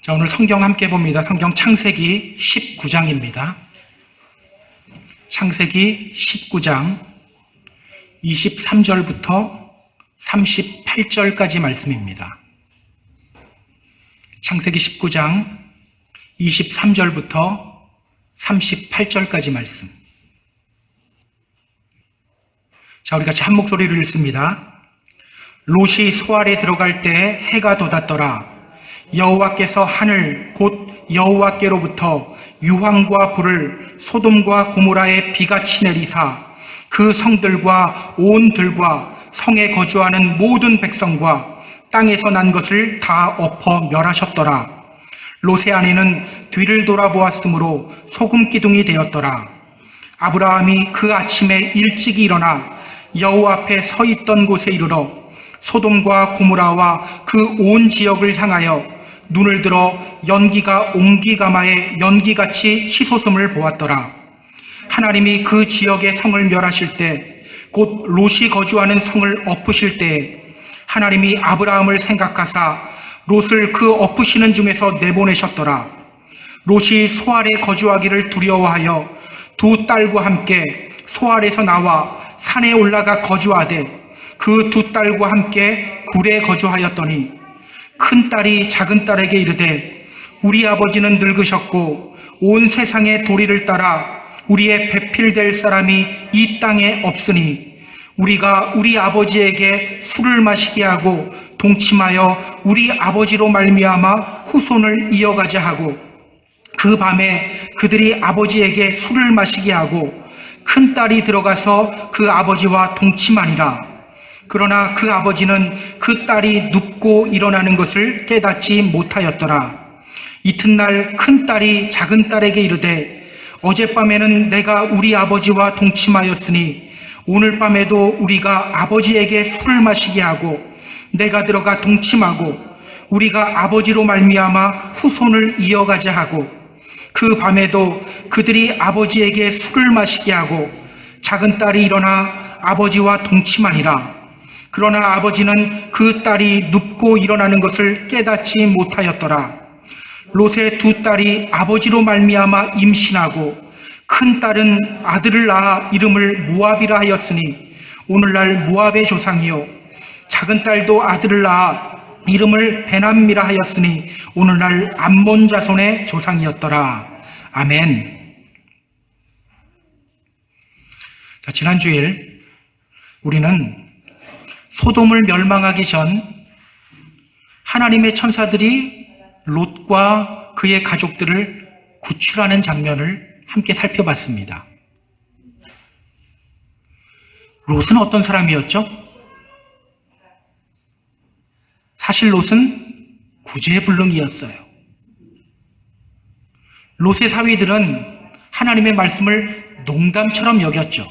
자, 오늘 성경 함께 봅니다. 성경 창세기 19장입니다. 창세기 19장 23절부터 38절까지 말씀입니다. 창세기 19장 23절부터 38절까지 말씀. 자, 우리가 한 목소리로 읽습니다. 롯이 소알에 들어갈 때 해가 돋았더라. 여호와께서 하늘 곧 여호와께로부터 유황과 불을 소돔과 고모라에 비같이 내리사 그 성들과 온 들과 성에 거주하는 모든 백성과 땅에서 난 것을 다 엎어 멸하셨더라. 롯의 아내는 뒤를 돌아보았으므로 소금 기둥이 되었더라. 아브라함이 그 아침에 일찍이 일어나 여호와 앞에 서 있던 곳에 이르러 소돔과 고모라와 그 온 지역을 향하여 눈을 들어 연기가 옹기가마에 연기같이 치솟음을 보았더라. 하나님이 그 지역의 성을 멸하실 때 곧 롯이 거주하는 성을 엎으실 때에 하나님이 아브라함을 생각하사 롯을 그 엎으시는 중에서 내보내셨더라. 롯이 소알에 거주하기를 두려워하여 두 딸과 함께 소알에서 나와 산에 올라가 거주하되 그 두 딸과 함께 굴에 거주하였더니 큰 딸이 작은 딸에게 이르되 우리 아버지는 늙으셨고 온 세상의 도리를 따라 우리의 배필될 사람이 이 땅에 없으니 우리가 우리 아버지에게 술을 마시게 하고 동침하여 우리 아버지로 말미암아 후손을 이어가자 하고 그 밤에 그들이 아버지에게 술을 마시게 하고 큰 딸이 들어가서 그 아버지와 동침하니라. 그러나 그 아버지는 그 딸이 눕고 일어나는 것을 깨닫지 못하였더라. 이튿날 큰 딸이 작은 딸에게 이르되 어젯밤에는 내가 우리 아버지와 동침하였으니 오늘 밤에도 우리가 아버지에게 술을 마시게 하고 내가 들어가 동침하고 우리가 아버지로 말미암아 후손을 이어가자 하고 그 밤에도 그들이 아버지에게 술을 마시게 하고 작은 딸이 일어나 아버지와 동침하니라. 그러나 아버지는 그 딸이 눕고 일어나는 것을 깨닫지 못하였더라. 롯의 두 딸이 아버지로 말미암아 임신하고 큰 딸은 아들을 낳아 이름을 모압이라 하였으니 오늘날 모압의 조상이요 작은 딸도 아들을 낳아 이름을 베남미라 하였으니 오늘날 암몬 자손의 조상이었더라. 아멘. 자, 지난 주일 우리는 소돔을 멸망하기 전 하나님의 천사들이 롯과 그의 가족들을 구출하는 장면을 함께 살펴봤습니다. 롯은 어떤 사람이었죠? 사실 롯은 구제불능이었어요. 롯의 사위들은 하나님의 말씀을 농담처럼 여겼죠.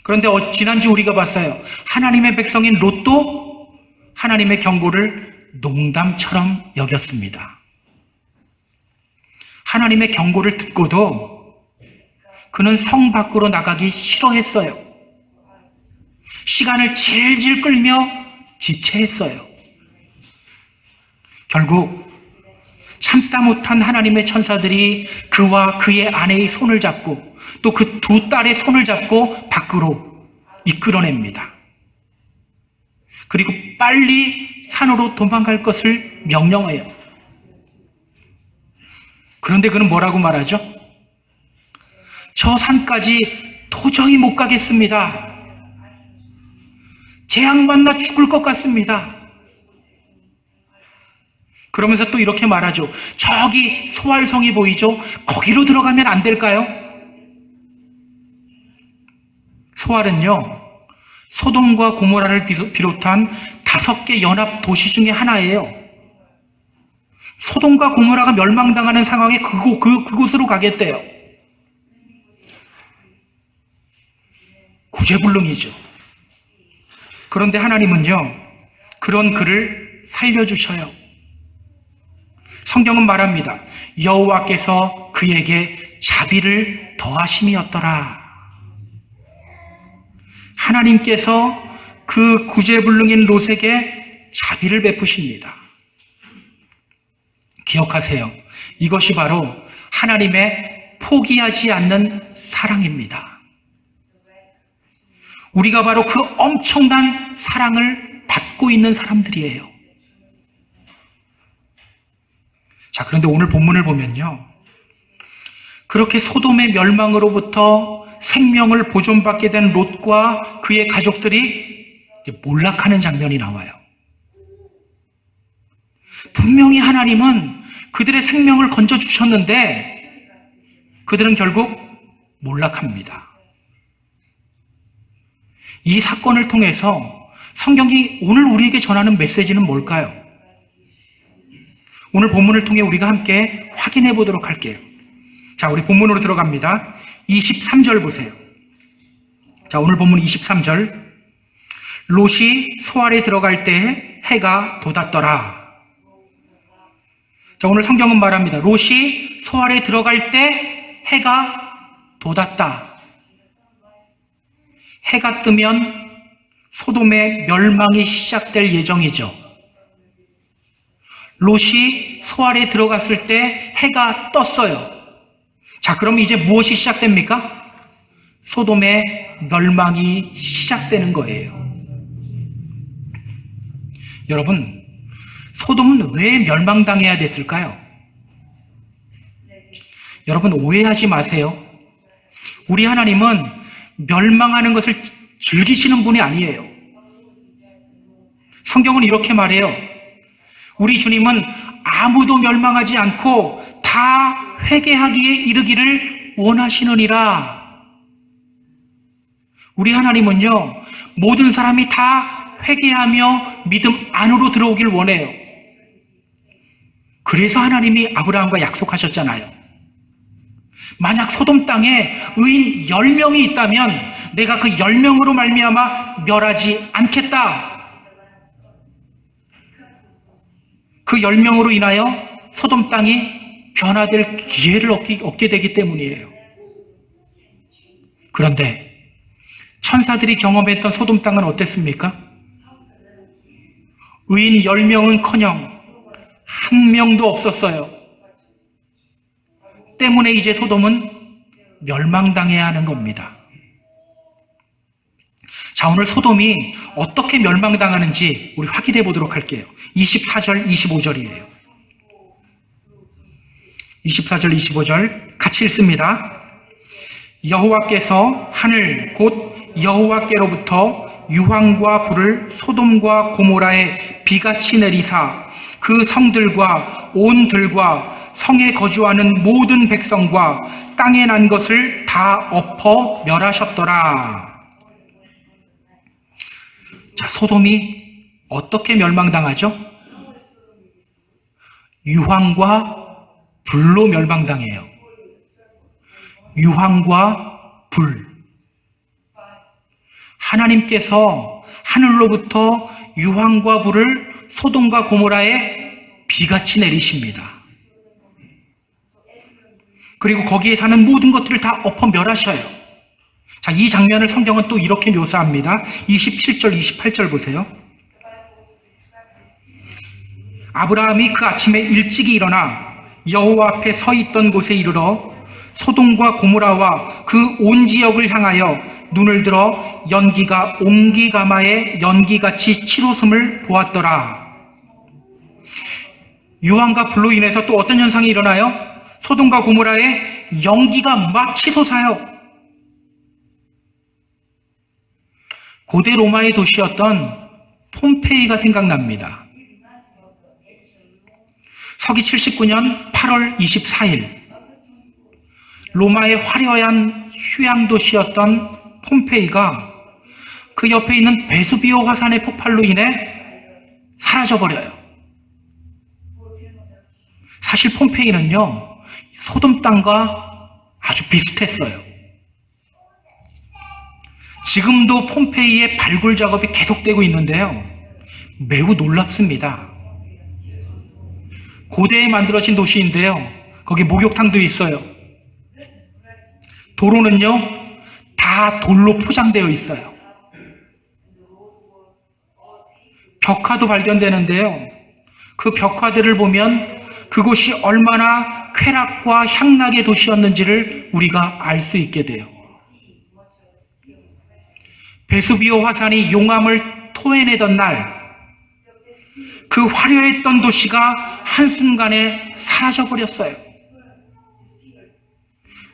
그런데 지난주 우리가 봤어요. 하나님의 백성인 롯도 하나님의 경고를 농담처럼 여겼습니다. 하나님의 경고를 듣고도 그는 성 밖으로 나가기 싫어했어요. 시간을 질질 끌며 지체했어요. 결국 참다 못한 하나님의 천사들이 그와 그의 아내의 손을 잡고 또 그 두 딸의 손을 잡고 밖으로 이끌어냅니다. 그리고 빨리 산으로 도망갈 것을 명령해요. 그런데 그는 뭐라고 말하죠? 저 산까지 도저히 못 가겠습니다. 재앙 만나 죽을 것 같습니다. 그러면서 또 이렇게 말하죠. 저기 소알성이 보이죠? 거기로 들어가면 안 될까요? 소알은요, 소돔과 고모라를 비롯한 5개 연합 도시 중에 하나예요. 소돔과 고모라가 멸망당하는 상황에 그곳으로 가겠대요. 구제불능이죠. 그런데 하나님은요, 그런 그를 살려주셔요. 성경은 말합니다. 여호와께서 그에게 자비를 더하심이었더라. 하나님께서 그 구제불능인 롯에게 자비를 베푸십니다. 기억하세요. 이것이 바로 하나님의 포기하지 않는 사랑입니다. 우리가 바로 그 엄청난 사랑을 받고 있는 사람들이에요. 자, 그런데 오늘 본문을 보면요. 그렇게 소돔의 멸망으로부터 생명을 보존받게 된 롯과 그의 가족들이 몰락하는 장면이 나와요. 분명히 하나님은 그들의 생명을 건져주셨는데 그들은 결국 몰락합니다. 이 사건을 통해서 성경이 오늘 우리에게 전하는 메시지는 뭘까요? 오늘 본문을 통해 우리가 함께 확인해 보도록 할게요. 자, 우리 본문으로 들어갑니다. 23절 보세요. 자, 오늘 본문 23절. 롯이 소알에 들어갈 때 해가 돋았더라. 자, 오늘 성경은 말합니다. 롯이 소알에 들어갈 때 해가 돋았다. 해가 뜨면 소돔의 멸망이 시작될 예정이죠. 롯이 소알에 들어갔을 때 해가 떴어요. 자, 그럼 이제 무엇이 시작됩니까? 소돔의 멸망이 시작되는 거예요. 여러분, 소돔은 왜 멸망당해야 됐을까요? 여러분, 오해하지 마세요. 우리 하나님은 멸망하는 것을 즐기시는 분이 아니에요. 성경은 이렇게 말해요. 우리 주님은 아무도 멸망하지 않고 다 회개하기에 이르기를 원하시느니라. 우리 하나님은요, 모든 사람이 다 회개하며 믿음 안으로 들어오길 원해요. 그래서 하나님이 아브라함과 약속하셨잖아요. 만약 소돔 땅에 의인 10명이 있다면 내가 그 10명으로 말미암아 멸하지 않겠다. 그 10명으로 인하여 소돔 땅이 변화될 기회를 얻게 되기 때문이에요. 그런데 천사들이 경험했던 소돔 땅은 어땠습니까? 의인 10명은커녕 한 명도 없었어요. 때문에 이제 소돔은 멸망당해야 하는 겁니다. 자, 오늘 소돔이 어떻게 멸망당하는지 우리 확인해 보도록 할게요. 24절, 25절이에요. 24절, 25절 같이 읽습니다. 여호와께서 하늘 곧 여호와께로부터 유황과 불을 소돔과 고모라에 비같이 내리사 그 성들과 온 들과 성에 거주하는 모든 백성과 땅에 난 것을 다 엎어 멸하셨더라. 자, 소돔이 어떻게 멸망당하죠? 유황과 불로 멸망당해요. 유황과 불. 하나님께서 하늘로부터 유황과 불을 소돔과 고모라에 비같이 내리십니다. 그리고 거기에 사는 모든 것들을 다 엎어 멸하셔요. 자, 이 장면을 성경은 또 이렇게 묘사합니다. 27절, 28절 보세요. 아브라함이 그 아침에 일찍이 일어나 여호와 앞에 서 있던 곳에 이르러 소돔과 고모라와 그 온 지역을 향하여 눈을 들어 연기가 옹기가마의 연기같이 치솟음을 보았더라. 유황과 불로 인해서 또 어떤 현상이 일어나요? 소돔과 고모라에 연기가 막 치솟아요. 고대 로마의 도시였던 폼페이가 생각납니다. 서기 79년 8월 24일 로마의 화려한 휴양 도시였던 폼페이가 그 옆에 있는 베수비오 화산의 폭발로 인해 사라져버려요. 사실 폼페이는요, 소돔 땅과 아주 비슷했어요. 지금도 폼페이의 발굴 작업이 계속되고 있는데요, 매우 놀랍습니다. 고대에 만들어진 도시인데요, 거기 목욕탕도 있어요. 도로는요, 다 돌로 포장되어 있어요. 벽화도 발견되는데요, 그 벽화들을 보면 그곳이 얼마나 쾌락과 향락의 도시였는지를 우리가 알 수 있게 돼요. 베수비오 화산이 용암을 토해내던 날, 그 화려했던 도시가 한순간에 사라져버렸어요.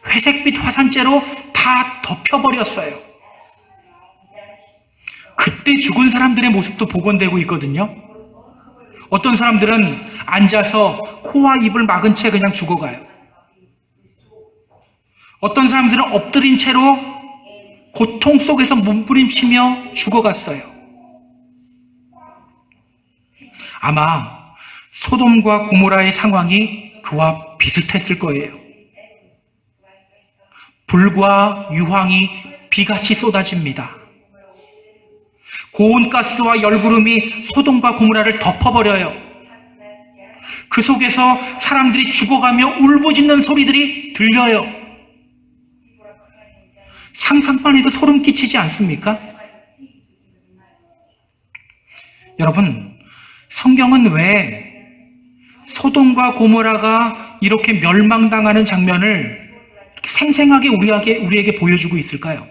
회색빛 화산재로 다 덮여버렸어요. 그때 죽은 사람들의 모습도 복원되고 있거든요. 어떤 사람들은 앉아서 코와 입을 막은 채 그냥 죽어가요. 어떤 사람들은 엎드린 채로 고통 속에서 몸부림치며 죽어갔어요. 아마 소돔과 고모라의 상황이 그와 비슷했을 거예요. 불과 유황이 비같이 쏟아집니다. 고온 가스와 열구름이 소돔과 고모라를 덮어버려요. 그 속에서 사람들이 죽어가며 울부짖는 소리들이 들려요. 상상만 해도 소름 끼치지 않습니까? 여러분, 성경은 왜 소돔과 고모라가 이렇게 멸망당하는 장면을 생생하게 우리에게 보여주고 있을까요?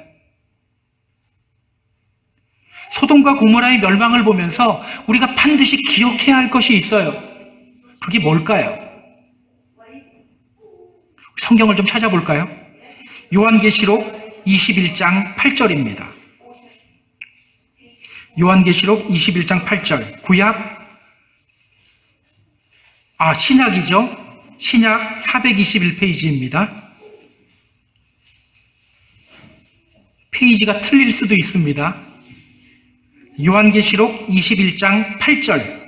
소돔과 고모라의 멸망을 보면서 우리가 반드시 기억해야 할 것이 있어요. 그게 뭘까요? 성경을 좀 찾아볼까요? 요한계시록 21장 8절입니다. 요한계시록 21장 8절. 신약이죠. 신약 421페이지입니다. 페이지가 틀릴 수도 있습니다. 요한계시록 21장 8절.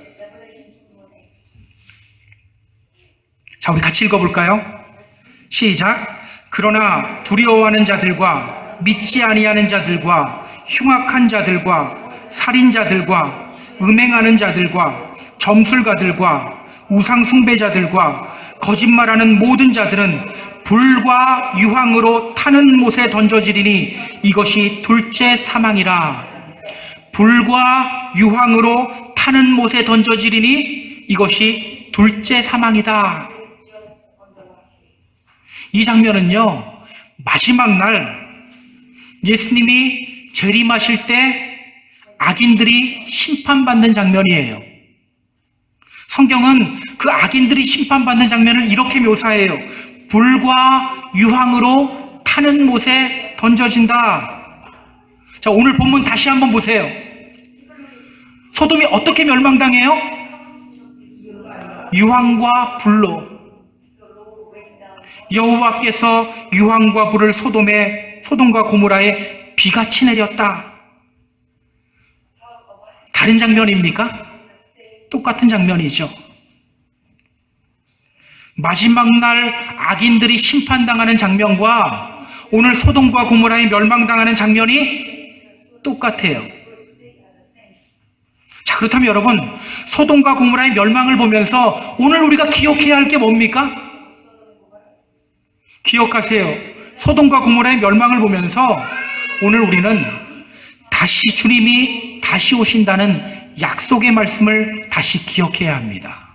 자, 우리 같이 읽어볼까요? 시작. 그러나 두려워하는 자들과 믿지 아니하는 자들과 흉악한 자들과 살인자들과 음행하는 자들과 점술가들과 우상 숭배자들과 거짓말하는 모든 자들은 불과 유황으로 타는 못에 던져지리니 이것이 둘째 사망이라. 불과 유황으로 타는 못에 던져지리니 이것이 둘째 사망이다. 이 장면은요, 마지막 날 예수님이 재림하실 때 악인들이 심판받는 장면이에요. 성경은 그 악인들이 심판받는 장면을 이렇게 묘사해요. 불과 유황으로 타는 못에 던져진다. 자, 오늘 본문 다시 한번 보세요. 소돔이 어떻게 멸망당해요? 유황과 불로. 여호와께서 유황과 불을 소돔과 고모라에 비같이 내렸다. 다른 장면입니까? 똑같은 장면이죠. 마지막 날 악인들이 심판당하는 장면과 오늘 소돔과 고모라에 멸망당하는 장면이 똑같아요. 자, 그렇다면 여러분, 소돔과 고모라의 멸망을 보면서 오늘 우리가 기억해야 할 게 뭡니까? 기억하세요. 소돔과 고모라의 멸망을 보면서 오늘 우리는 주님이 다시 오신다는 약속의 말씀을 다시 기억해야 합니다.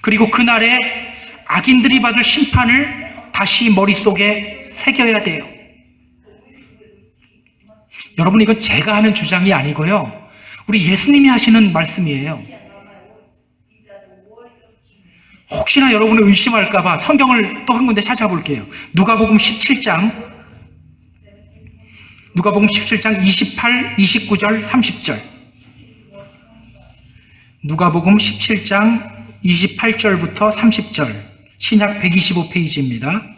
그리고 그날에 악인들이 받을 심판을 다시 머릿속에 새겨야 돼요. 여러분, 이건 제가 하는 주장이 아니고요, 우리 예수님이 하시는 말씀이에요. 혹시나 여러분을 의심할까봐 성경을 또 한 군데 찾아볼게요. 누가복음 17장 28, 29절, 30절. 누가복음 17장 28절부터 30절. 신약 125페이지입니다.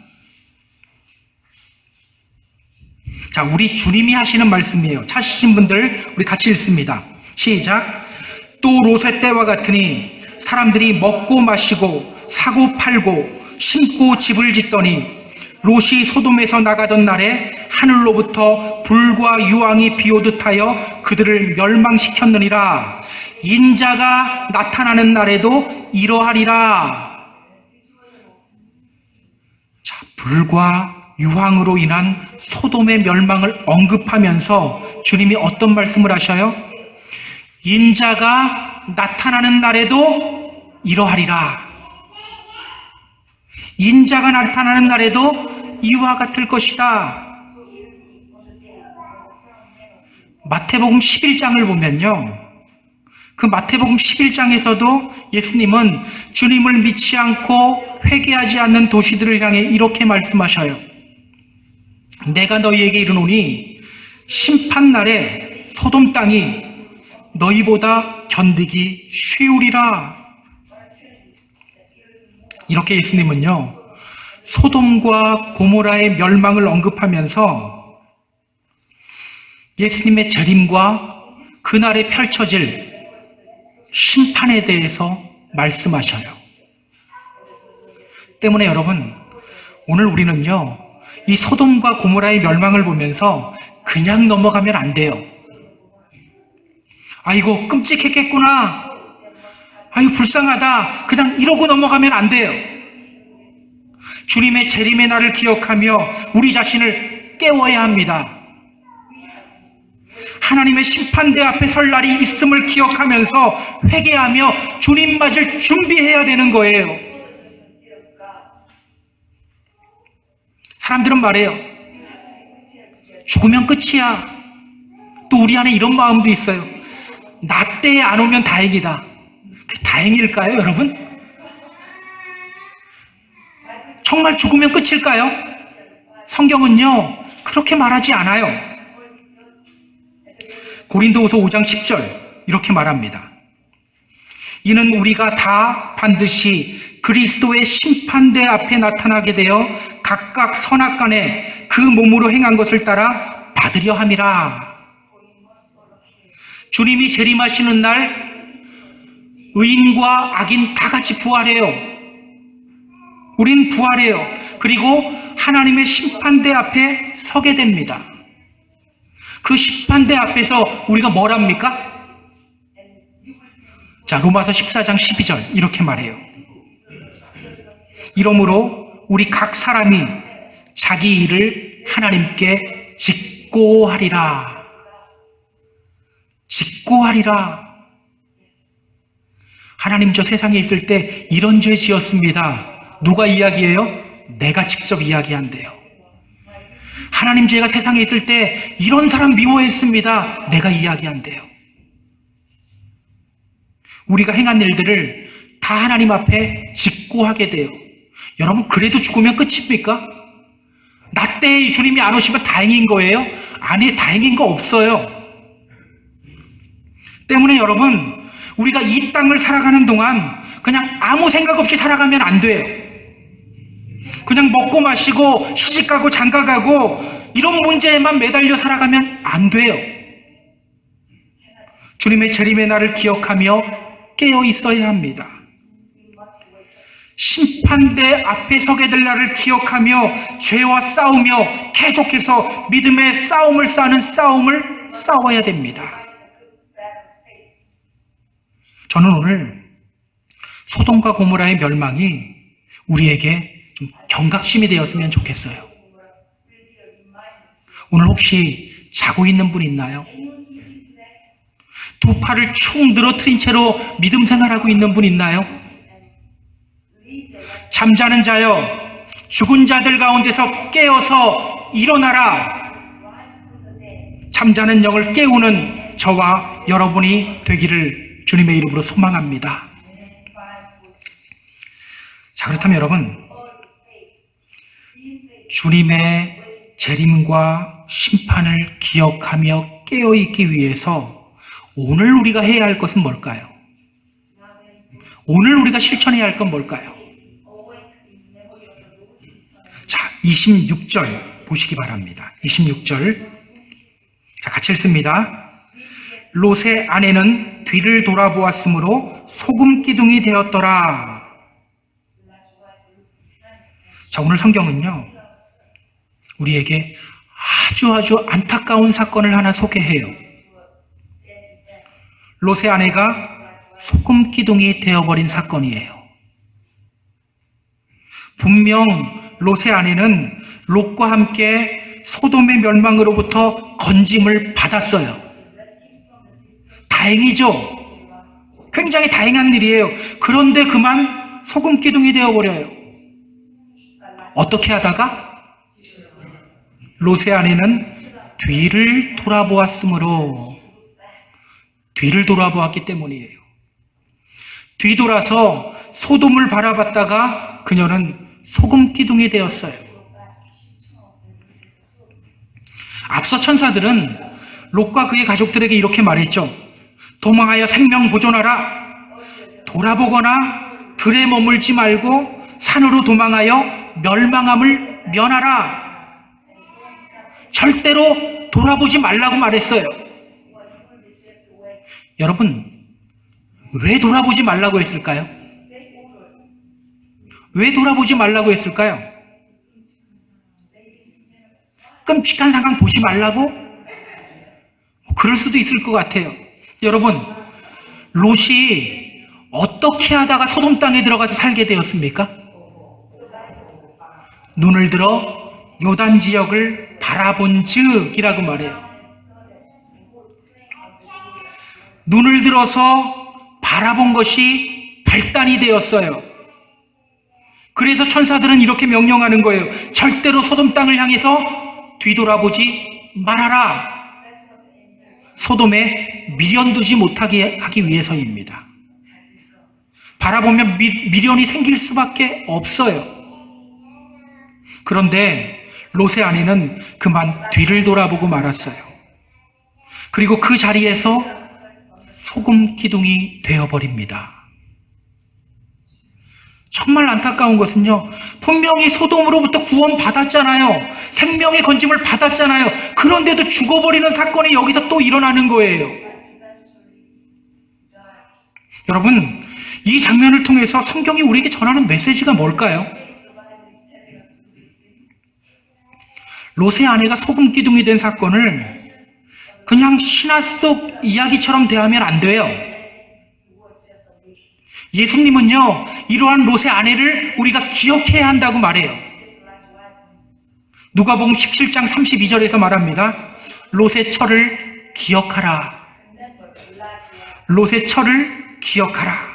자, 우리 주님이 하시는 말씀이에요. 찾으신 분들 우리 같이 읽습니다. 시작. 또 롯의 때와 같으니 사람들이 먹고 마시고 사고 팔고 심고 집을 짓더니 롯이 소돔에서 나가던 날에 하늘로부터 불과 유황이 비오듯 하여 그들을 멸망시켰느니라. 인자가 나타나는 날에도 이러하리라. 자, 불과 유황으로 인한 소돔의 멸망을 언급하면서 주님이 어떤 말씀을 하셔요? 인자가 나타나는 날에도 이러하리라. 인자가 나타나는 날에도 이와 같을 것이다. 마태복음 11장을 보면요, 그 마태복음 11장에서도 예수님은 주님을 믿지 않고 회개하지 않는 도시들을 향해 이렇게 말씀하셔요. 내가 너희에게 이르노니 심판날에 소돔 땅이 너희보다 견디기 쉬우리라. 이렇게 예수님은요, 소돔과 고모라의 멸망을 언급하면서 예수님의 재림과 그날에 펼쳐질 심판에 대해서 말씀하셔요. 때문에 여러분, 오늘 우리는요, 이 소돔과 고모라의 멸망을 보면서 그냥 넘어가면 안 돼요. 아이고, 끔찍했겠구나. 아이고, 불쌍하다. 그냥 이러고 넘어가면 안 돼요. 주님의 재림의 날을 기억하며 우리 자신을 깨워야 합니다. 하나님의 심판대 앞에 설 날이 있음을 기억하면서 회개하며 주님 맞을 준비해야 되는 거예요. 사람들은 말해요. 죽으면 끝이야. 또 우리 안에 이런 마음도 있어요. 나 때에 안 오면 다행이다. 그게 다행일까요, 여러분? 정말 죽으면 끝일까요? 성경은요, 그렇게 말하지 않아요. 고린도후서 5장 10절 이렇게 말합니다. 이는 우리가 다 반드시 그리스도의 심판대 앞에 나타나게 되어 각각 선악간에 그 몸으로 행한 것을 따라 받으려 함이라. 주님이 재림하시는 날 의인과 악인 다 같이 부활해요. 우린 부활해요. 그리고 하나님의 심판대 앞에 서게 됩니다. 그 심판대 앞에서 우리가 뭘 합니까? 자, 로마서 14장 12절 이렇게 말해요. 이러므로 우리 각 사람이 자기 일을 하나님께 직고하리라. 직고하리라. 하나님, 저 세상에 있을 때 이런 죄 지었습니다. 누가 이야기해요? 내가 직접 이야기한대요. 하나님, 제가 세상에 있을 때 이런 사람 미워했습니다. 내가 이야기한대요. 우리가 행한 일들을 다 하나님 앞에 직고하게 돼요. 여러분, 그래도 죽으면 끝입니까? 나 때 주님이 안 오시면 다행인 거예요? 아니, 다행인 거 없어요. 때문에 여러분, 우리가 이 땅을 살아가는 동안 그냥 아무 생각 없이 살아가면 안 돼요. 그냥 먹고 마시고 시집가고 장가가고 이런 문제에만 매달려 살아가면 안 돼요. 주님의 재림의 날을 기억하며 깨어 있어야 합니다. 심판대 앞에 서게 될 날을 기억하며 죄와 싸우며 계속해서 믿음의 싸움을 싸는 싸움을 싸워야 됩니다. 저는 오늘 소돔과 고모라의 멸망이 우리에게 좀 경각심이 되었으면 좋겠어요. 오늘 혹시 자고 있는 분 있나요? 두 팔을 축 늘어뜨린 채로 믿음 생활하고 있는 분 있나요? 잠자는 자여, 죽은 자들 가운데서 깨어서 일어나라. 잠자는 영을 깨우는 저와 여러분이 되기를 주님의 이름으로 소망합니다. 자, 그렇다면 여러분, 주님의 재림과 심판을 기억하며 깨어있기 위해서 오늘 우리가 해야 할 것은 뭘까요? 오늘 우리가 실천해야 할 건 뭘까요? 자, 26절 보시기 바랍니다. 26절. 자, 같이 읽습니다. 롯의 아내는 뒤를 돌아보았으므로 소금 기둥이 되었더라. 자, 오늘 성경은요, 우리에게 아주 안타까운 사건을 하나 소개해요. 롯의 아내가 소금 기둥이 되어버린 사건이에요. 분명 롯의 아내는 롯과 함께 소돔의 멸망으로부터 건짐을 받았어요. 다행이죠. 굉장히 다행한 일이에요. 그런데 그만 소금 기둥이 되어버려요. 어떻게 하다가? 롯의 아내는 뒤를 돌아보았으므로, 뒤를 돌아보았기 때문이에요. 뒤돌아서 소돔을 바라봤다가 그녀는 소금 기둥이 되었어요. 앞서 천사들은 롯과 그의 가족들에게 이렇게 말했죠. 도망하여 생명 보존하라. 돌아보거나 들에 머물지 말고 산으로 도망하여 멸망함을 면하라. 절대로 돌아보지 말라고 말했어요. 여러분, 왜 돌아보지 말라고 했을까요? 왜 돌아보지 말라고 했을까요? 끔찍한 상황 보지 말라고? 그럴 수도 있을 것 같아요. 여러분, 롯이 어떻게 하다가 소돔 땅에 들어가서 살게 되었습니까? 눈을 들어 요단 지역을 바라본 즉이라고 말해요. 눈을 들어서 바라본 것이 발단이 되었어요. 그래서 천사들은 이렇게 명령하는 거예요. 절대로 소돔 땅을 향해서 뒤돌아보지 말아라. 소돔에 미련두지 못하게 하기 위해서입니다. 바라보면 미련이 생길 수밖에 없어요. 그런데 롯의 아내는 그만 뒤를 돌아보고 말았어요. 그리고 그 자리에서 소금 기둥이 되어버립니다. 정말 안타까운 것은요, 분명히 소돔으로부터 구원받았잖아요. 생명의 건짐을 받았잖아요. 그런데도 죽어버리는 사건이 여기서 또 일어나는 거예요. 여러분, 이 장면을 통해서 성경이 우리에게 전하는 메시지가 뭘까요? 롯의 아내가 소금 기둥이 된 사건을 그냥 신화 속 이야기처럼 대하면 안 돼요. 예수님은요, 이러한 롯의 아내를 우리가 기억해야 한다고 말해요. 누가복음 17장 32절에서 말합니다. 롯의 처를 기억하라. 롯의 처를 기억하라.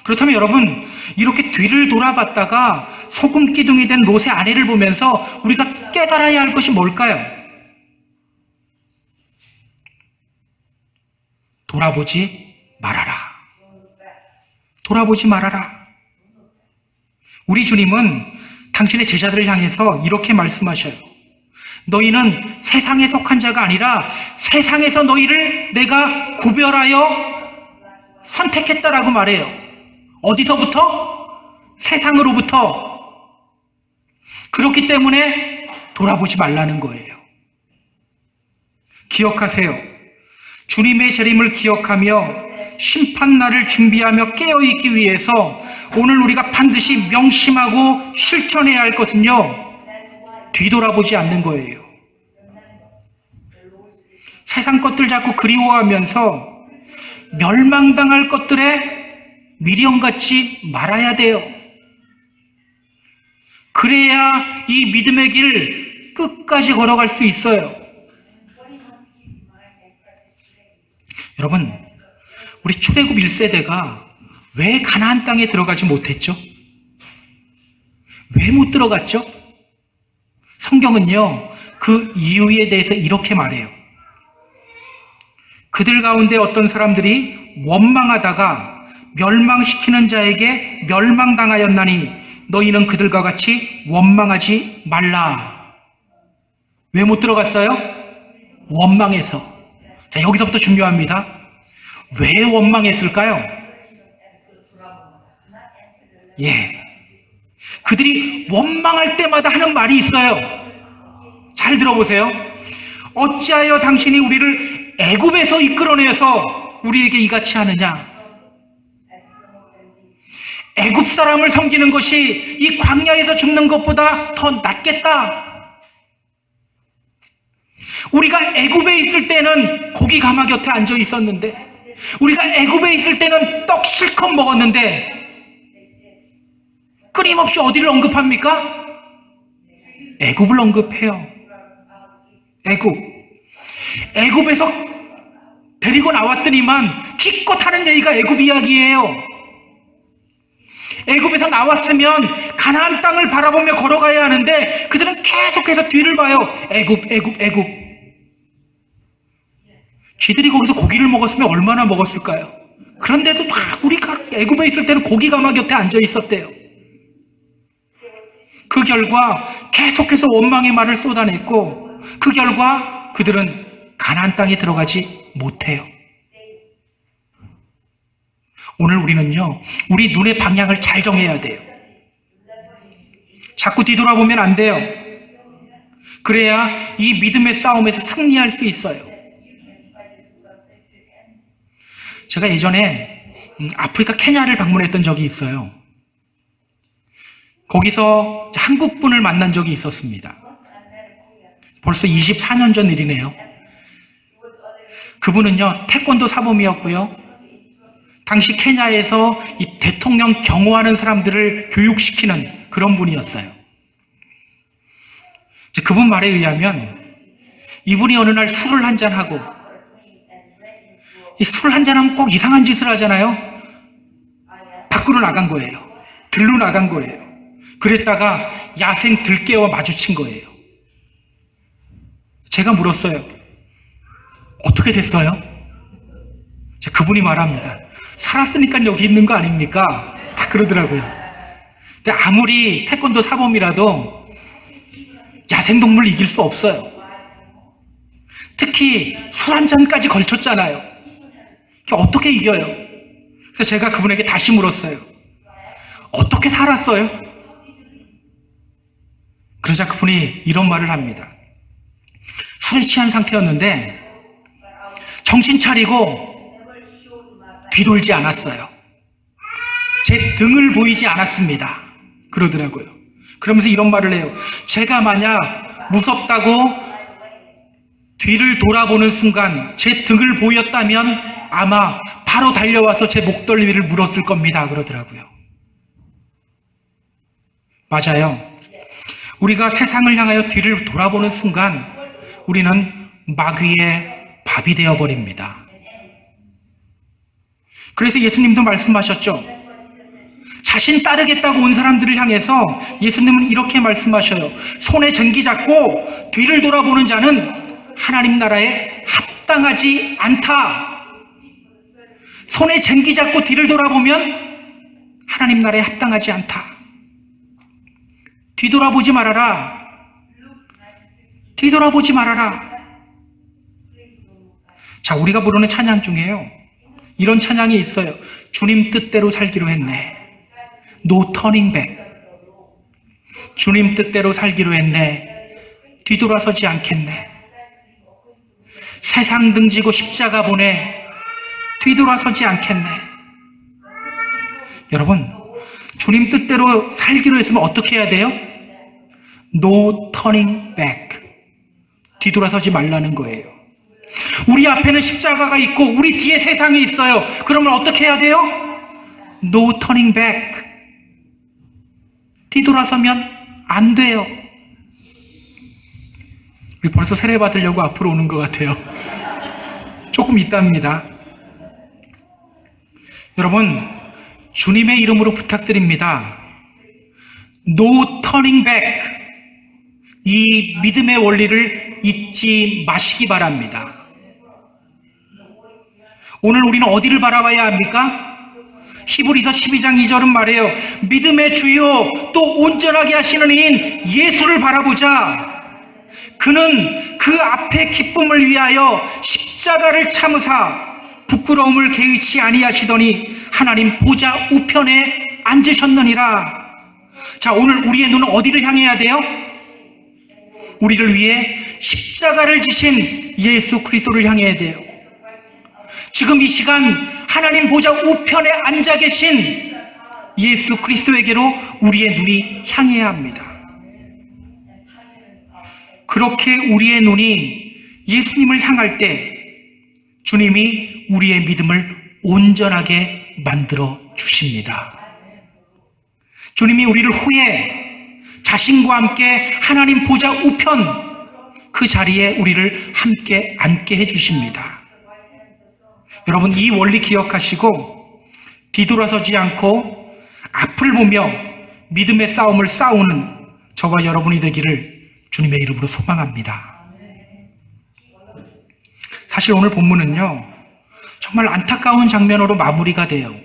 그렇다면 여러분, 이렇게 뒤를 돌아봤다가 소금 기둥이 된 롯의 아내를 보면서 우리가 깨달아야 할 것이 뭘까요? 돌아보지 말아라. 돌아보지 말아라. 우리 주님은 당신의 제자들을 향해서 이렇게 말씀하셔요. 너희는 세상에 속한 자가 아니라 세상에서 너희를 내가 구별하여 선택했다라고 말해요. 어디서부터? 세상으로부터. 그렇기 때문에 돌아보지 말라는 거예요. 기억하세요. 주님의 재림을 기억하며 심판날을 준비하며 깨어있기 위해서 오늘 우리가 반드시 명심하고 실천해야 할 것은요, 뒤돌아보지 않는 거예요. 세상 것들 자꾸 그리워하면서 멸망당할 것들에 미련 갖지 말아야 돼요. 그래야 이 믿음의 길 끝까지 걸어갈 수 있어요. 여러분, 우리 출애굽 1세대가 왜 가나안 땅에 들어가지 못했죠? 왜 못 들어갔죠? 성경은요, 그 이유에 대해서 이렇게 말해요. 그들 가운데 어떤 사람들이 원망하다가 멸망시키는 자에게 멸망당하였나니 너희는 그들과 같이 원망하지 말라. 왜 못 들어갔어요? 원망해서. 자, 여기서부터 중요합니다. 왜 원망했을까요? 예. 그들이 원망할 때마다 하는 말이 있어요. 잘 들어보세요. 어찌하여 당신이 우리를 애굽에서 이끌어내서 우리에게 이같이 하느냐? 애굽 사람을 섬기는 것이 이 광야에서 죽는 것보다 더 낫겠다. 우리가 애굽에 있을 때는 고기 가마 곁에 앉아 있었는데, 우리가 애굽에 있을 때는 떡 실컷 먹었는데, 끊임없이 어디를 언급합니까? 애굽을 언급해요. 애굽. 애굽에서 데리고 나왔더니만 기껏 하는 얘기가 애굽 이야기예요. 애굽에서 나왔으면 가나안 땅을 바라보며 걸어가야 하는데 그들은 계속해서 뒤를 봐요. 애굽, 애굽, 애굽. 쥐들이 거기서 고기를 먹었으면 얼마나 먹었을까요? 그런데도 다 우리가 애굽에 있을 때는 고기 가마 곁에 앉아 있었대요. 그 결과 계속해서 원망의 말을 쏟아냈고 그 결과 그들은 가나안 땅에 들어가지 못해요. 오늘 우리는요, 우리 눈의 방향을 잘 정해야 돼요. 자꾸 뒤돌아보면 안 돼요. 그래야 이 믿음의 싸움에서 승리할 수 있어요. 제가 예전에 아프리카 케냐를 방문했던 적이 있어요. 거기서 한국 분을 만난 적이 있었습니다. 벌써 24년 전 일이네요. 그분은요, 태권도 사범이었고요. 당시 케냐에서 이 대통령 경호하는 사람들을 교육시키는 그런 분이었어요. 그분 말에 의하면 이분이 어느 날 술을 한잔하고, 이 술을 한잔하면 꼭 이상한 짓을 하잖아요. 밖으로 나간 거예요. 들로 나간 거예요. 그랬다가 야생 들깨와 마주친 거예요. 제가 물었어요. 어떻게 됐어요? 그분이 말합니다. 살았으니까 여기 있는 거 아닙니까? 다 그러더라고요. 근데 아무리 태권도 사범이라도 야생동물 이길 수 없어요. 특히 술 한 잔까지 걸쳤잖아요. 어떻게 이겨요? 그래서 제가 그분에게 다시 물었어요. 어떻게 살았어요? 그러자 그분이 이런 말을 합니다. 술에 취한 상태였는데 정신 차리고 뒤돌지 않았어요. 제 등을 보이지 않았습니다. 그러더라고요. 그러면서 이런 말을 해요. 제가 만약 무섭다고 뒤를 돌아보는 순간 제 등을 보였다면 아마 바로 달려와서 제 목덜 위를 물었을 겁니다. 그러더라고요. 맞아요. 우리가 세상을 향하여 뒤를 돌아보는 순간 우리는 마귀의 밥이 되어버립니다. 그래서 예수님도 말씀하셨죠. 자신 따르겠다고 온 사람들을 향해서 예수님은 이렇게 말씀하셔요. 손에 쟁기 잡고 뒤를 돌아보는 자는 하나님 나라에 합당하지 않다. 손에 쟁기 잡고 뒤를 돌아보면 하나님 나라에 합당하지 않다. 뒤돌아보지 말아라. 뒤돌아보지 말아라. 자, 우리가 부르는 찬양 중에요, 이런 찬양이 있어요. 주님 뜻대로 살기로 했네. No turning back. 주님 뜻대로 살기로 했네. 뒤돌아서지 않겠네. 세상 등지고 십자가 보내. 뒤돌아서지 않겠네. 여러분, 주님 뜻대로 살기로 했으면 어떻게 해야 돼요? No turning back. 뒤돌아서지 말라는 거예요. 우리 앞에는 십자가가 있고 우리 뒤에 세상이 있어요. 그러면 어떻게 해야 돼요? No turning back. 뒤돌아서면 안 돼요. 우리 벌써 세례 받으려고 앞으로 오는 것 같아요. 조금 있답니다. 여러분, 주님의 이름으로 부탁드립니다. No turning back. 이 믿음의 원리를 잊지 마시기 바랍니다. 오늘 우리는 어디를 바라봐야 합니까? 히브리서 12장 2절은 말해요. 믿음의 주요 또 온전하게 하시는 이인 예수를 바라보자. 그는 그 앞에 기쁨을 위하여 십자가를 참으사 부끄러움을 개의치 아니하시더니 하나님 보좌 우편에 앉으셨느니라. 자, 오늘 우리의 눈은 어디를 향해야 돼요? 우리를 위해 십자가를 지신 예수 그리스도를 향해야 돼요. 지금 이 시간 하나님 보좌 우편에 앉아 계신 예수 그리스도에게로 우리의 눈이 향해야 합니다. 그렇게 우리의 눈이 예수님을 향할 때 주님이 우리의 믿음을 온전하게 만들어 주십니다. 주님이 우리를 후에 자신과 함께 하나님 보좌 우편 그 자리에 우리를 함께 앉게 해주십니다. 여러분, 이 원리 기억하시고 뒤돌아서지 않고 앞을 보며 믿음의 싸움을 싸우는 저와 여러분이 되기를 주님의 이름으로 소망합니다. 사실 오늘 본문은요, 정말 안타까운 장면으로 마무리가 돼요.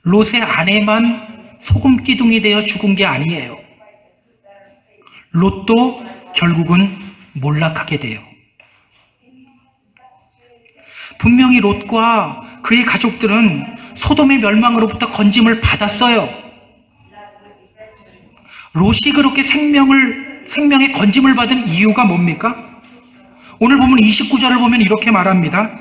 롯의 아내만 소금 기둥이 되어 죽은 게 아니에요. 롯도 결국은 몰락하게 돼요. 분명히 롯과 그의 가족들은 소돔의 멸망으로부터 건짐을 받았어요. 롯이 그렇게 생명의 건짐을 받은 이유가 뭡니까? 오늘 보면 29절을 보면 이렇게 말합니다.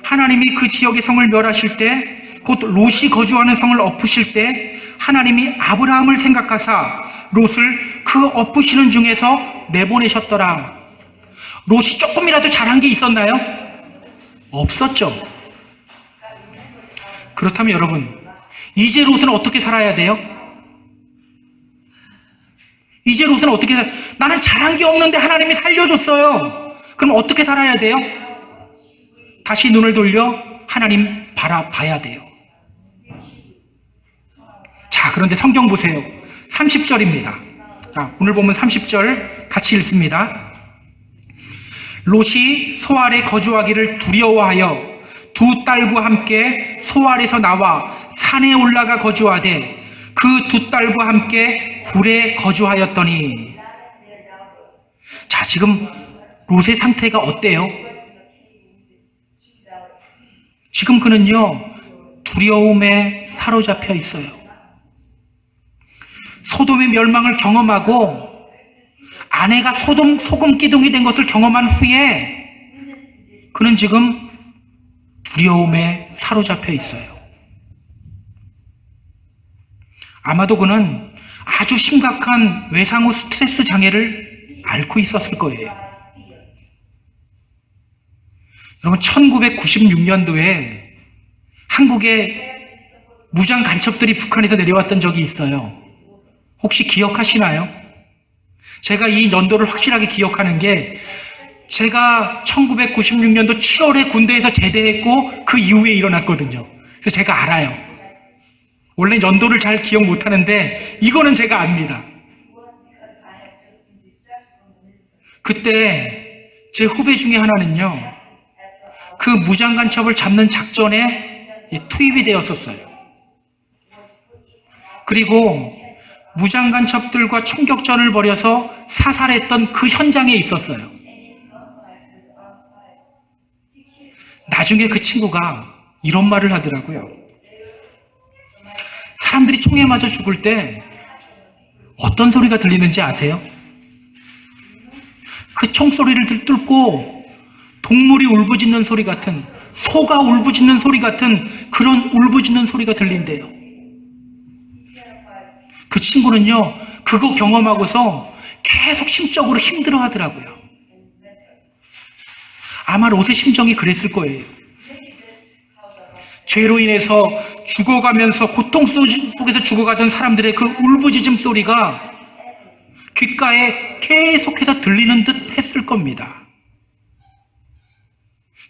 하나님이 그 지역의 성을 멸하실 때, 곧 롯이 거주하는 성을 엎으실 때 하나님이 아브라함을 생각하사 롯을 그 엎으시는 중에서 내보내셨더라. 롯이 조금이라도 잘한 게 있었나요? 없었죠. 그렇다면 여러분, 이제 롯은 어떻게 살아야 돼요? 이제 롯은 어떻게 나는 잘한 게 없는데 하나님이 살려줬어요. 그럼 어떻게 살아야 돼요? 다시 눈을 돌려 하나님 바라봐야 돼요. 자, 그런데 성경 보세요. 30절입니다. 자, 오늘 보면 30절 같이 읽습니다. 롯이 소 아래 거주하기를 두려워하여 두 딸과 함께 소 아래서 나와 산에 올라가 거주하되 그 두 딸과 함께 굴에 거주하였더니. 자, 지금 롯의 상태가 어때요? 지금 그는요, 두려움에 사로잡혀 있어요. 소돔의 멸망을 경험하고 아내가 소금 기둥이 된 것을 경험한 후에 그는 지금 두려움에 사로잡혀 있어요. 아마도 그는 아주 심각한 외상후 스트레스 장애를 앓고 있었을 거예요. 여러분, 1996년도에 한국에 무장 간첩들이 북한에서 내려왔던 적이 있어요. 혹시 기억하시나요? 제가 이 연도를 확실하게 기억하는 게, 제가 1996년도 7월에 군대에서 제대했고 그 이후에 일어났거든요. 그래서 제가 알아요. 원래 연도를 잘 기억 못하는데 이거는 제가 압니다. 그때 제 후배 중에 하나는요, 그 무장간첩을 잡는 작전에 투입이 되었었어요. 그리고 무장간첩들과 총격전을 벌여서 사살했던 그 현장에 있었어요. 나중에 그 친구가 이런 말을 하더라고요. 사람들이 총에 맞아 죽을 때 어떤 소리가 들리는지 아세요? 그 총소리를 뚫고 동물이 울부짖는 소리 같은, 소가 울부짖는 소리 같은 그런 울부짖는 소리가 들린대요. 그 친구는요, 그거 경험하고서 계속 심적으로 힘들어 하더라고요. 아마 롯의 심정이 그랬을 거예요. 죄로 인해서 죽어가면서 고통 속에서 죽어가던 사람들의 그 울부짖음 소리가 귓가에 계속해서 들리는 듯 했을 겁니다.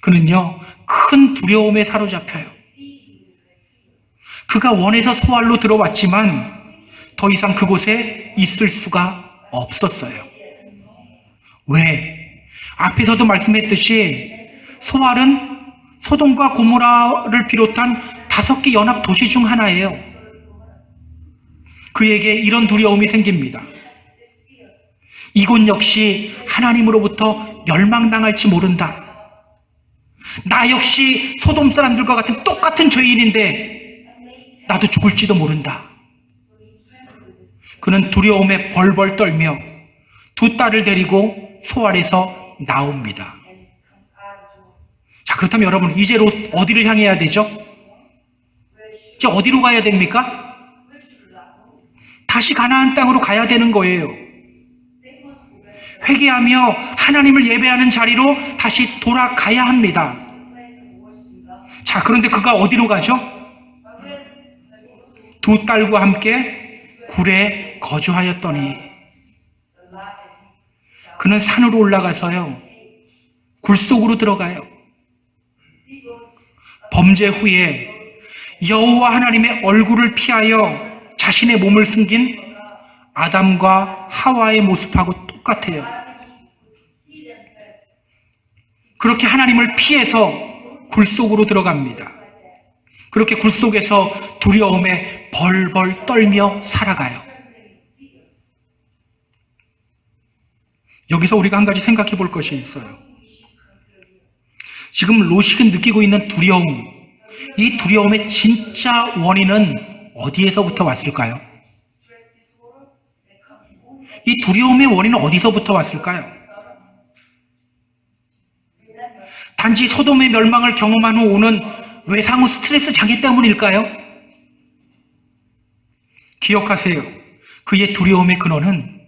그는요, 큰 두려움에 사로잡혀요. 그가 원해서 소알로 들어왔지만 더 이상 그곳에 있을 수가 없었어요. 왜? 앞에서도 말씀했듯이 소알은 소돔과 고모라를 비롯한 5개 연합 도시 중 하나예요. 그에게 이런 두려움이 생깁니다. 이곳 역시 하나님으로부터 멸망당할지 모른다. 나 역시 소돔 사람들과 같은 똑같은 죄인인데 나도 죽을지도 모른다. 그는 두려움에 벌벌 떨며 두 딸을 데리고 소알에서 나옵니다. 자, 그렇다면 여러분, 이제 롯 어디를 향해야 되죠? 이제 어디로 가야 됩니까? 다시 가나안 땅으로 가야 되는 거예요. 회개하며 하나님을 예배하는 자리로 다시 돌아가야 합니다. 자, 그런데 그가 어디로 가죠? 두 딸과 함께 굴에 거주하였더니. 그는 산으로 올라가서요, 굴 속으로 들어가요. 범죄 후에 여호와 하나님의 얼굴을 피하여 자신의 몸을 숨긴 아담과 하와의 모습하고 똑같아요. 그렇게 하나님을 피해서 굴 속으로 들어갑니다. 그렇게 굴 속에서 두려움에 벌벌 떨며 살아가요. 여기서 우리가 한 가지 생각해 볼 것이 있어요. 지금 롯이 느끼고 있는 두려움, 이 두려움의 진짜 원인은 어디에서부터 왔을까요? 이 두려움의 원인은 어디서부터 왔을까요? 단지 소돔의 멸망을 경험한 후 오는 외상 후 스트레스 장애 때문일까요? 기억하세요. 그의 두려움의 근원은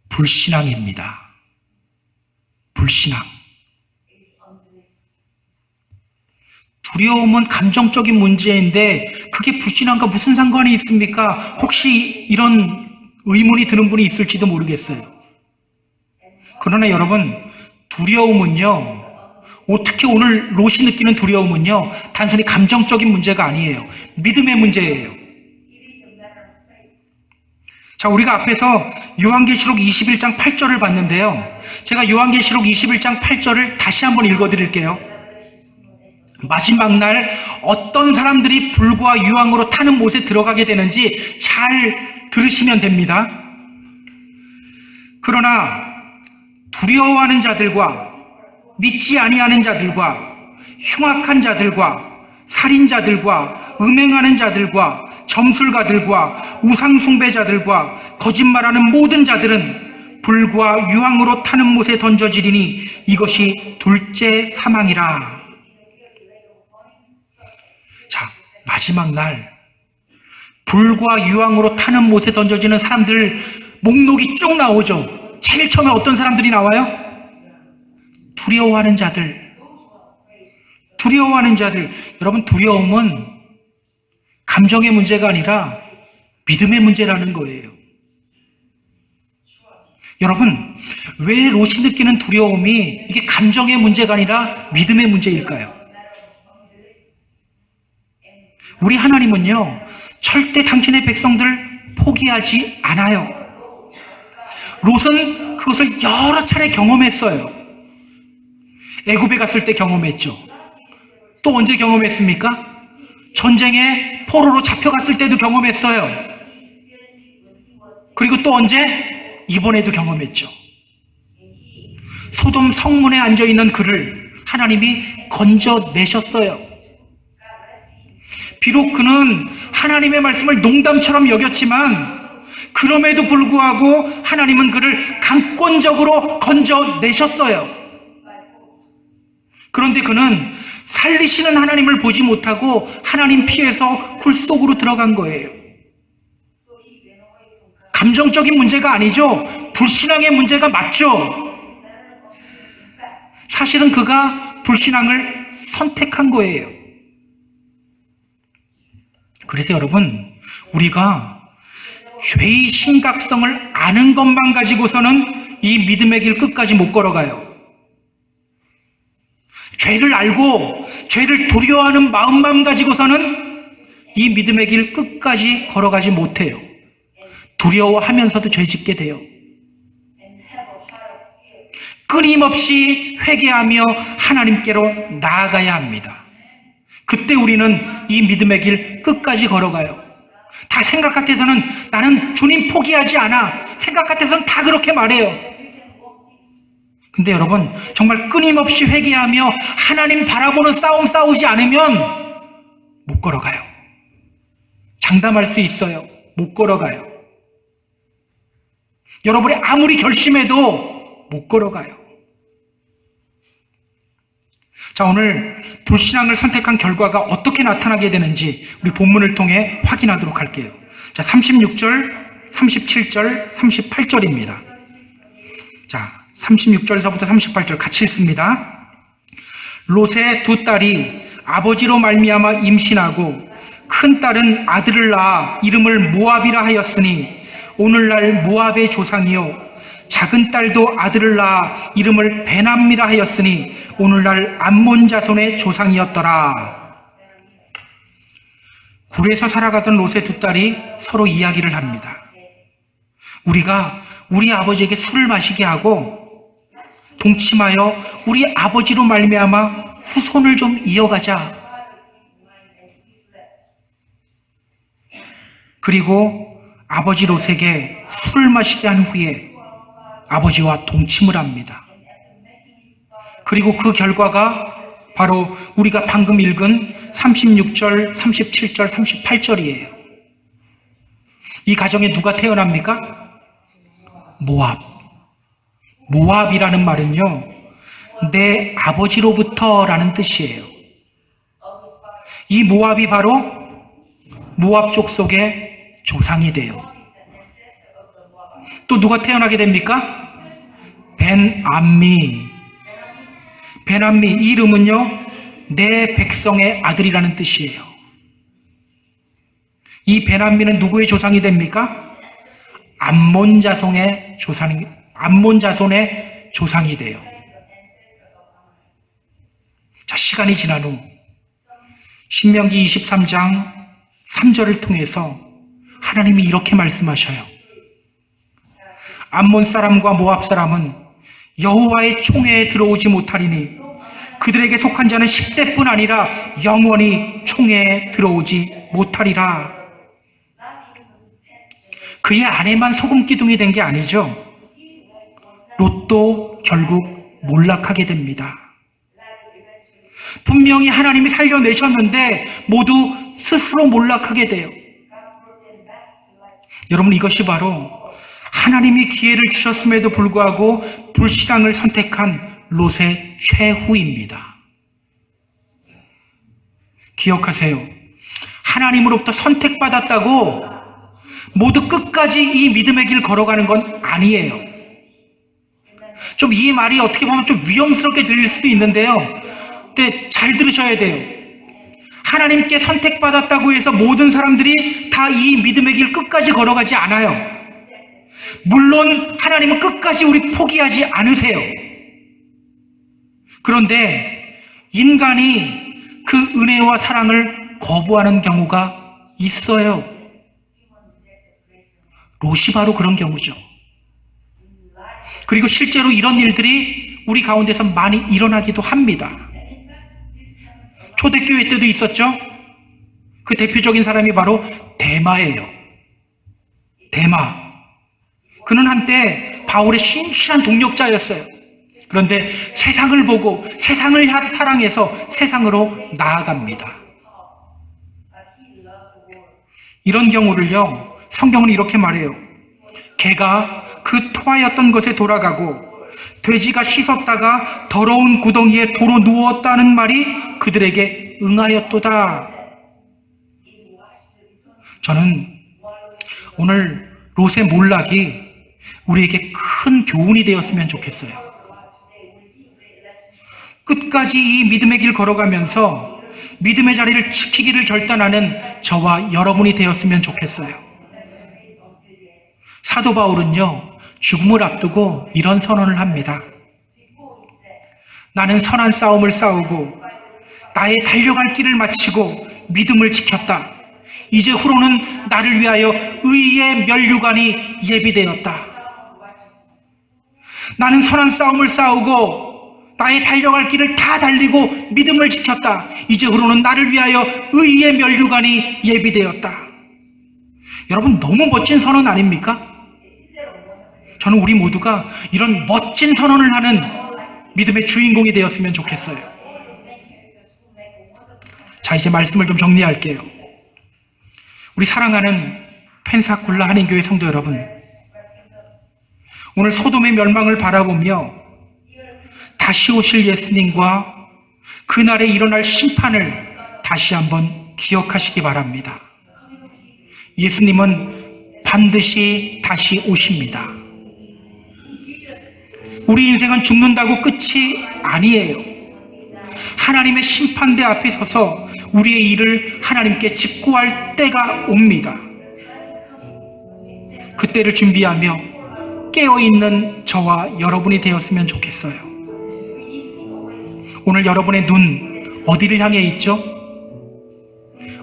불신앙입니다. 불신앙. 두려움은 감정적인 문제인데 그게 불신앙과 무슨 상관이 있습니까? 혹시 이런 의문이 드는 분이 있을지도 모르겠어요. 그러나 여러분, 두려움은요, 특히 오늘 롯이 느끼는 두려움은요, 단순히 감정적인 문제가 아니에요. 믿음의 문제예요. 자, 우리가 앞에서 요한계시록 21장 8절을 봤는데요. 제가 요한계시록 21장 8절을 다시 한번 읽어드릴게요. 마지막 날 어떤 사람들이 불과 유황으로 타는 못에 들어가게 되는지 잘 들으시면 됩니다. 그러나 두려워하는 자들과 믿지 아니하는 자들과 흉악한 자들과 살인자들과 음행하는 자들과 점술가들과 우상숭배자들과 거짓말하는 모든 자들은 불과 유황으로 타는 못에 던져지리니 이것이 둘째 사망이라. 자, 마지막 날 불과 유황으로 타는 못에 던져지는 사람들 목록이 쭉 나오죠. 제일 처음에 어떤 사람들이 나와요? 두려워하는 자들. 두려워하는 자들. 여러분, 두려움은 감정의 문제가 아니라 믿음의 문제라는 거예요. 여러분, 왜 롯이 느끼는 두려움이 이게 감정의 문제가 아니라 믿음의 문제일까요? 우리 하나님은요, 절대 당신의 백성들을 포기하지 않아요. 롯은 그것을 여러 차례 경험했어요. 애굽에 갔을 때 경험했죠. 또 언제 경험했습니까? 전쟁에 포로로 잡혀갔을 때도 경험했어요. 그리고 또 언제? 이번에도 경험했죠. 소돔 성문에 앉아있는 그를 하나님이 건져내셨어요. 비록 그는 하나님의 말씀을 농담처럼 여겼지만 그럼에도 불구하고 하나님은 그를 강권적으로 건져내셨어요. 그런데 그는 살리시는 하나님을 보지 못하고 하나님 피해서 굴 속으로 들어간 거예요. 감정적인 문제가 아니죠. 불신앙의 문제가 맞죠. 사실은 그가 불신앙을 선택한 거예요. 그래서 여러분, 우리가 죄의 심각성을 아는 것만 가지고서는 이 믿음의 길 끝까지 못 걸어가요. 죄를 알고 죄를 두려워하는 마음만 가지고서는 이 믿음의 길 끝까지 걸어가지 못해요. 두려워하면서도 죄 짓게 돼요. 끊임없이 회개하며 하나님께로 나아가야 합니다. 그때 우리는 이 믿음의 길 끝까지 걸어가요. 다 생각 같아서는 나는 주님 포기하지 않아. 생각 같아서는 다 그렇게 말해요. 근데 여러분, 정말 끊임없이 회개하며 하나님 바라보는 싸움 싸우지 않으면 못 걸어가요. 장담할 수 있어요. 못 걸어가요. 여러분이 아무리 결심해도 못 걸어가요. 자, 오늘 불신앙을 선택한 결과가 어떻게 나타나게 되는지 우리 본문을 통해 확인하도록 할게요. 자, 36절, 37절, 38절입니다. 자, 36절에서부터 38절 같이 읽습니다. 롯의 두 딸이 아버지로 말미암아 임신하고 큰 딸은 아들을 낳아 이름을 모압이라 하였으니 오늘날 모압의 조상이요 작은 딸도 아들을 낳아 이름을 베남미라 하였으니 오늘날 암몬 자손의 조상이었더라. 굴에서 살아가던 롯의 두 딸이 서로 이야기를 합니다. 우리가 우리 아버지에게 술을 마시게 하고 동침하여 우리 아버지로 말미암아 후손을 좀 이어가자. 그리고 아버지 롯에게 술을 마시게 한 후에 아버지와 동침을 합니다. 그리고 그 결과가 바로 우리가 방금 읽은 36절, 37절, 38절이에요. 이 가정에 누가 태어납니까? 모압. 모압이라는 말은요, 내 아버지로부터라는 뜻이에요. 이 모압이 바로 모압 족속의 조상이 돼요. 또 누가 태어나게 됩니까? 벤암미. 벤암미, 이 이름은요, 내 백성의 아들이라는 뜻이에요. 이 벤암미는 누구의 조상이 됩니까? 암몬 자손의 조상이 돼요. 자, 시간이 지난 후 신명기 23장 3절을 통해서 하나님이 이렇게 말씀하셔요. 암몬 사람과 모압 사람은 여호와의 총회에 들어오지 못하리니 그들에게 속한 자는 10대뿐 아니라 영원히 총회에 들어오지 못하리라. 그의 아내만 소금 기둥이 된 게 아니죠. 롯도 결국 몰락하게 됩니다. 분명히 하나님이 살려내셨는데 모두 스스로 몰락하게 돼요. 여러분, 이것이 바로 하나님이 기회를 주셨음에도 불구하고 불신앙을 선택한 롯의 최후입니다. 기억하세요. 하나님으로부터 선택받았다고 모두 끝까지 이 믿음의 길 걸어가는 건 아니에요. 좀 이 말이 어떻게 보면 좀 위험스럽게 들릴 수도 있는데요. 근데 잘 들으셔야 돼요. 하나님께 선택받았다고 해서 모든 사람들이 다 이 믿음의 길 끝까지 걸어가지 않아요. 물론 하나님은 끝까지 우리 포기하지 않으세요. 그런데 인간이 그 은혜와 사랑을 거부하는 경우가 있어요. 롯이 바로 그런 경우죠. 그리고 실제로 이런 일들이 우리 가운데서 많이 일어나기도 합니다. 초대교회 때도 있었죠. 그 대표적인 사람이 바로 데마예요. 데마. 그는 한때 바울의 신실한 동력자였어요. 그런데 세상을 보고 세상을 사랑해서 세상으로 나아갑니다. 이런 경우를요, 성경은 이렇게 말해요. 개가 그 토하였던 것에 돌아가고 돼지가 씻었다가 더러운 구덩이에 도로 누웠다는 말이 그들에게 응하였도다. 저는 오늘 롯의 몰락이 우리에게 큰 교훈이 되었으면 좋겠어요. 끝까지 이 믿음의 길 걸어가면서 믿음의 자리를 지키기를 결단하는 저와 여러분이 되었으면 좋겠어요. 사도 바울은요, 죽음을 앞두고 이런 선언을 합니다. 나는 선한 싸움을 싸우고 나의 달려갈 길을 마치고 믿음을 지켰다. 이제 후로는 나를 위하여 의의 면류관이 예비되었다. 나는 선한 싸움을 싸우고 나의 달려갈 길을 다 달리고 믿음을 지켰다. 이제 후로는 나를 위하여 의의 면류관이 예비되었다. 여러분, 너무 멋진 선언 아닙니까? 저는 우리 모두가 이런 멋진 선언을 하는 믿음의 주인공이 되었으면 좋겠어요. 자, 이제 말씀을 좀 정리할게요. 우리 사랑하는 펜사콜라 한인교회 성도 여러분, 오늘 소돔의 멸망을 바라보며 다시 오실 예수님과 그날에 일어날 심판을 다시 한번 기억하시기 바랍니다. 예수님은 반드시 다시 오십니다. 우리 인생은 죽는다고 끝이 아니에요. 하나님의 심판대 앞에 서서 우리의 일을 하나님께 직고할 때가 옵니다. 그때를 준비하며 깨어있는 저와 여러분이 되었으면 좋겠어요. 오늘 여러분의 눈 어디를 향해 있죠?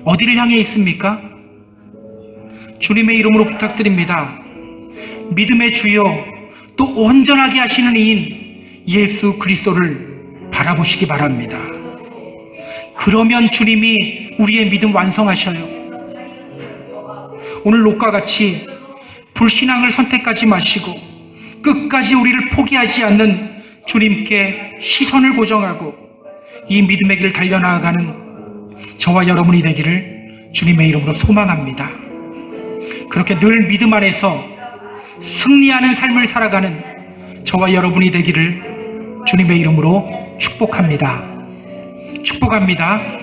어디를 향해 있습니까? 주님의 이름으로 부탁드립니다. 믿음의 주요 또 온전하게 하시는 이인 예수 그리스도를 바라보시기 바랍니다. 그러면 주님이 우리의 믿음 완성하셔요. 오늘 롯과 같이 불신앙을 선택하지 마시고 끝까지 우리를 포기하지 않는 주님께 시선을 고정하고 이 믿음의 길을 달려나가는 저와 여러분이 되기를 주님의 이름으로 소망합니다. 그렇게 늘 믿음 안에서 승리하는 삶을 살아가는 저와 여러분이 되기를 주님의 이름으로 축복합니다. 축복합니다.